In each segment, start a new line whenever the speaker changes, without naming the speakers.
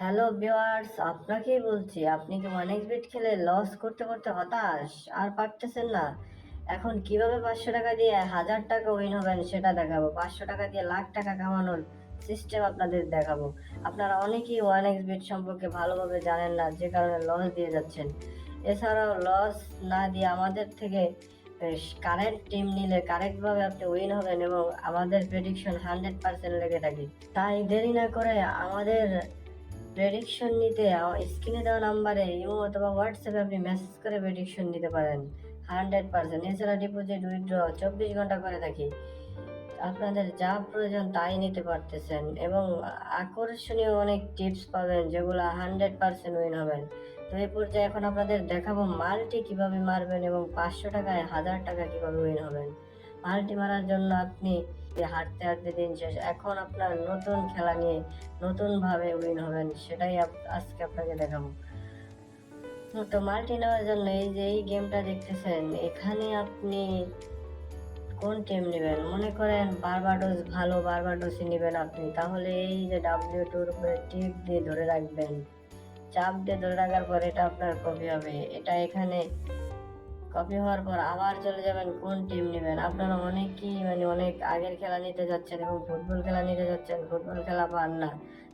Hello viewers, আপনাকেই বলছি। আপনি কি অনেক বেট খেলে লস করতে করতে হতাশ আর পারতেছেন না? এখন কিভাবে 500 টাকা দিয়ে 1000 টাকা উইন হবেন সেটা দেখাবো। 500 টাকা দিয়ে লাখ টাকা কামানোর সিস্টেম আপনাদের দেখাবো। আপনারা অনেকেই ওয়ান বেট সম্পর্কে ভালোভাবে জানেন না, যে কারণে লস দিয়ে যাচ্ছেন। এছাড়াও লস না দিয়ে আমাদের থেকে কারেক্ট টিম নিলে কারেক্টভাবে আপনি উইন হবেন এবং আমাদের প্রেডিকশন 100% লেগে থাকে। তাই দেরি না করে আমাদের প্রেডিকশন নিতে স্ক্রিনে দেওয়া নাম্বারে ইমো অথবা হোয়াটসঅ্যাপে আপনি মেসেজ করে প্রেডিকশন নিতে পারেন 100%। এছাড়া ডিপোজিট উইথড্র 24 ঘন্টা করে থাকি। আপনাদের যা প্রয়োজন তাই নিতে পারতেছেন এবং আকর্ষণীয় অনেক টিপস পাবেন, যেগুলো 100% উইন হবেন। তো এই পর্যায়ে এখন আপনাদের দেখাবো মাল্টি কিভাবে মারবেন এবং 500 টাকায় 1000 টাকা কিভাবে উইন হবেন। মাল্টি মারার জন্য আপনি হাঁটতে হাঁটতে দিন শেষ। এখন আপনার নতুন খেলা নিয়ে নতুনভাবে উইন হবেন, সেটাই আজকে আপনাকে দেখাবো। তো মাল্টি নেওয়ার জন্য এই যে এই গেমটা দেখতেছেন, এখানে আপনি কোন টিম নেবেন? মনে করেন বারবাডোস ভালো, বারবাডোসই নেবেন আপনি। তাহলে এই যে W2-র উপরে টিপ দিয়ে ধরে রাখবেন। চাপ দিয়ে ধরে রাখার পর এটা আপনার কপি হবে। এটা এখানে কপি হওয়ার পর আবার চলে যাবেন কোন টিম নেবেন। আপনারা অনেকেই অনেক আগের খেলা নিতে যাচ্ছেন এবং ফুটবল খেলা নিতে যাচ্ছেন, ফুটবল খেলা পান না।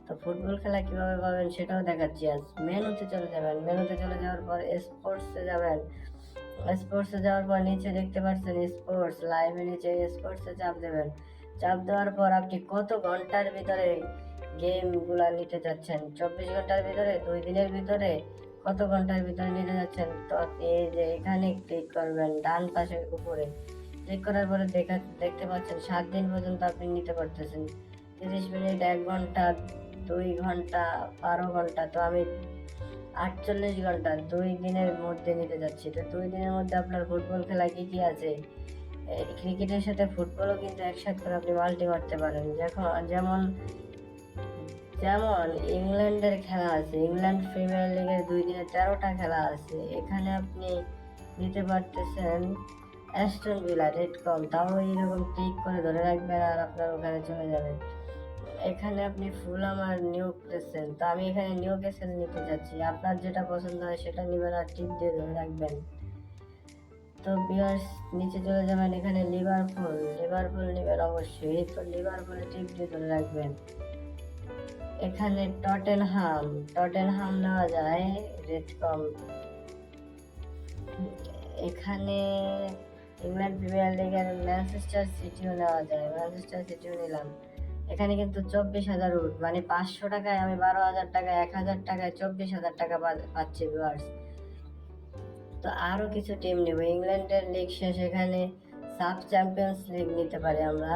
তো ফুটবল খেলা কিভাবে পাবেন সেটাও দেখাচ্ছি আজ। মেনুতে চলে যাবেন। মেনুতে চলে যাওয়ার পর স্পোর্টসে যাবেন। স্পোর্টসে যাওয়ার পর নিচে দেখতে পাচ্ছেন স্পোর্টস, লাইভে নিচে স্পোর্টসে চাপ দেবেন। চাপ দেওয়ার পর আপনি কত ঘন্টার ভিতরে গেমগুলা নিতে চাচ্ছেন, 24 ঘন্টার ভিতরে, 2 দিনের ভিতরে, কত ঘন্টার ভিতরে নিতে যাচ্ছেন, তো আপনি এই যে এখানে ক্লিক করবেন ডান পাশে উপরে। ক্লিক করার পরে দেখতে পাচ্ছেন 7 দিন পর্যন্ত আপনি নিতে পারতেছেন। 30 মিনিট, 1 ঘন্টা, 2 ঘন্টা, 12 ঘন্টা। তো আমি 48 ঘন্টা 2 দিনের মধ্যে নিতে যাচ্ছি। তো 2 দিনের মধ্যে আপনার ফুটবল খেলা কি কি আছে, ক্রিকেটের সাথে ফুটবলও কিন্তু একসাথে করে আপনি মাল্টি মারতে পারেন। যেমন যেমন ইংল্যান্ডের খেলা আছে, ইংল্যান্ড প্রিমিয়ার লিগের 2 দিনে 13টা খেলা আছে। এখানে আপনি নিতে পারতেছেন অ্যাস্টন ভিলা রেড কম। তাও এইরকম ক্লিক করে ধরে রাখবেন আর আপনার ওখানে চলে যাবে। এখানে আপনি ফুলহাম আর নিউ ক্যাসেল, তো আমি এখানে নিউ ক্যাসেল নিতে চাচ্ছি। আপনার যেটা পছন্দ হয় সেটা নেবেন আর টিপ দিয়ে ধরে রাখবেন। তো ভিউয়ার্স, নিচে চলে যাবেন, এখানে লিভারপুল, লিভারপুল নেবেন অবশ্যই। তো লিভারপুলে টিপ দিয়ে ধরে রাখবেন। এখানে টটেনহাম, টটেনহাম নেওয়া যায় রেড কম। এখানে ইংল্যান্ড প্রিমিয়ার লিগের ম্যানচেস্টার সিটিও নেওয়া যায়, ম্যানচেস্টার সিটিও নিলাম। এখানে কিন্তু 24,000 উঠ, 500 টাকায় আমি 12,000 টাকা, 1,000 টাকায় 24,000 টাকা পাচ্ছি ভিউয়ার্স। তো আরো কিছু টিম নেব। ইংল্যান্ডের লিগ শেষ, এখানে সাব চ্যাম্পিয়ন্স লিগ নিতে পারি আমরা।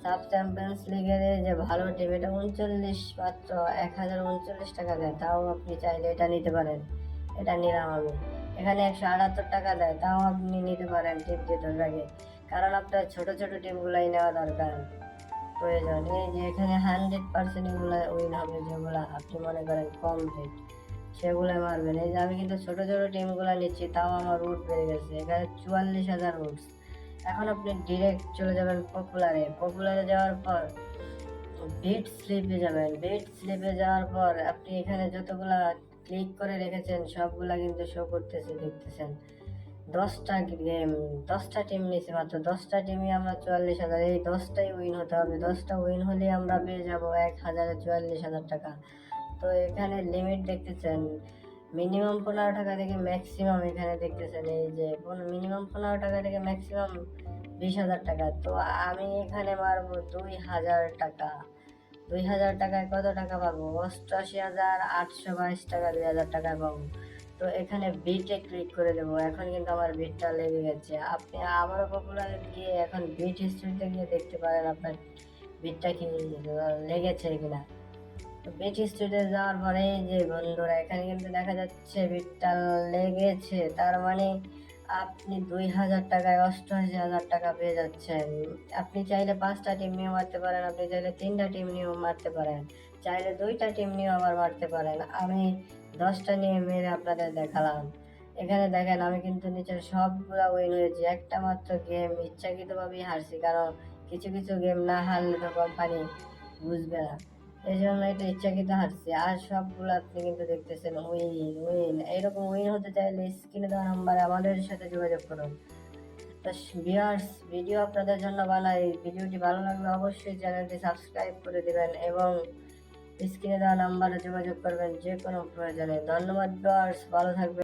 সাব চ্যাম্পিয়ন্স লিগের যে ভালো টিম, এটা 39, মাত্র 1,039 টাকা দেয়। তাও আপনি চাইলে এটা নিতে পারেন। এটা নিলাম আমি। এখানে 178 টাকা দেয়, তাও আপনি নিতে পারেন টিপ দিয়ে ধরে রাখে। কারণ আপনার ছোট ছোট টিমগুলাই নেওয়া দরকার, প্রয়োজন। এই যে এখানে 100% এগুলা উইন হবে, যেগুলা আপনি মনে করেন কম রেট, সেগুলো মারবেন। এই যে আমি কিন্তু ছোট ছোট টিমগুলো নিচ্ছি, তাও আমার রুট বেড়ে গেছে। এখানে 44,000 রুটস। এখন আপনি ডিরেক্ট চলে যাবেন পপুলারে। পপুলারে যাওয়ার পর বিট স্লিপে যাবেন। বিট স্লিপে যাওয়ার পর আপনি এখানে যতগুলা ক্লিক করে রেখেছেন সবগুলা কিন্তু শো করতেছে, দেখতেছেন। 10টা গেম, 10টা টিম নিয়েছি মাত্র। 10টা টিমই আমরা 44,000। এই 10টাই উইন হতে হবে। 10টা উইন হলে আমরা পেয়ে যাবো 1,44,000 টাকা। তো এখানে লিমিট দেখতেছেন, মিনিমাম 15 টাকা থেকে ম্যাক্সিমাম, এখানে দেখতেছেন এই যে মিনিমাম 15 টাকা থেকে ম্যাক্সিমাম 20,000 টাকা। তো আমি এখানে মারবো 2,000 টাকা। 2,000 টাকায় কত টাকা পাবো? 88,822 টাকা 2,000 টাকায় পাবো। তো এখানে বিটে ক্লিক করে দেবো। এখন কিন্তু আমার বিটটা লেগে গেছে। আপনি আবারও পপুলার গিয়ে এখন বিট হিস্ট্রিতে গিয়ে দেখতে পারেন আপনার বিটটা কি লেগেছে কিনা। তো বিট হিস্ট্রিতে যাওয়ার পরে এই যে বন্ধুরা, এখানে কিন্তু দেখা যাচ্ছে বিটটা লেগেছে। তার মানে আপনি 2,000 টাকায় 88,000 টাকা পেয়ে যাচ্ছেন। আপনি চাইলে 5টা টিম নিয়ে মারতে পারেন, আপনি চাইলে 3টা টিম নিয়েও মারতে পারেন, চাইলে 2টা টিম নিয়েও আবার মারতে পারেন। আমি 10টা নিয়ে মেরে আপনাদের দেখালাম। এখানে দেখেন আমি কিন্তু নিচের সবগুলা উইন হয়েছি। একটা মাত্র গেম ইচ্ছাকৃতভাবেই হারছি, কারণ কিছু কিছু গেম না হারলে তো কোম্পানি বুঝবে না। এই জন্য এটা ইচ্ছাকৃত হারছি। আর সবগুলো আপনি কিন্তু দেখতেছেন উইন উইন। এইরকম উইন হতে চাইলে স্ক্রিনে দেওয়া নাম্বারে আমাদের সাথে যোগাযোগ করুন। তো ভিউয়ার্স, ভিডিও আপনাদের জন্য বানাই। ভিডিওটি ভালো লাগলে অবশ্যই চ্যানেলটি সাবস্ক্রাইব করে দিবেন এবং স্ক্রিনে দেওয়া নাম্বারে যোগাযোগ করবেন যে কোনো প্রয়োজনে। ধন্যবাদ ভিউয়ার্স, ভালো থাকবেন।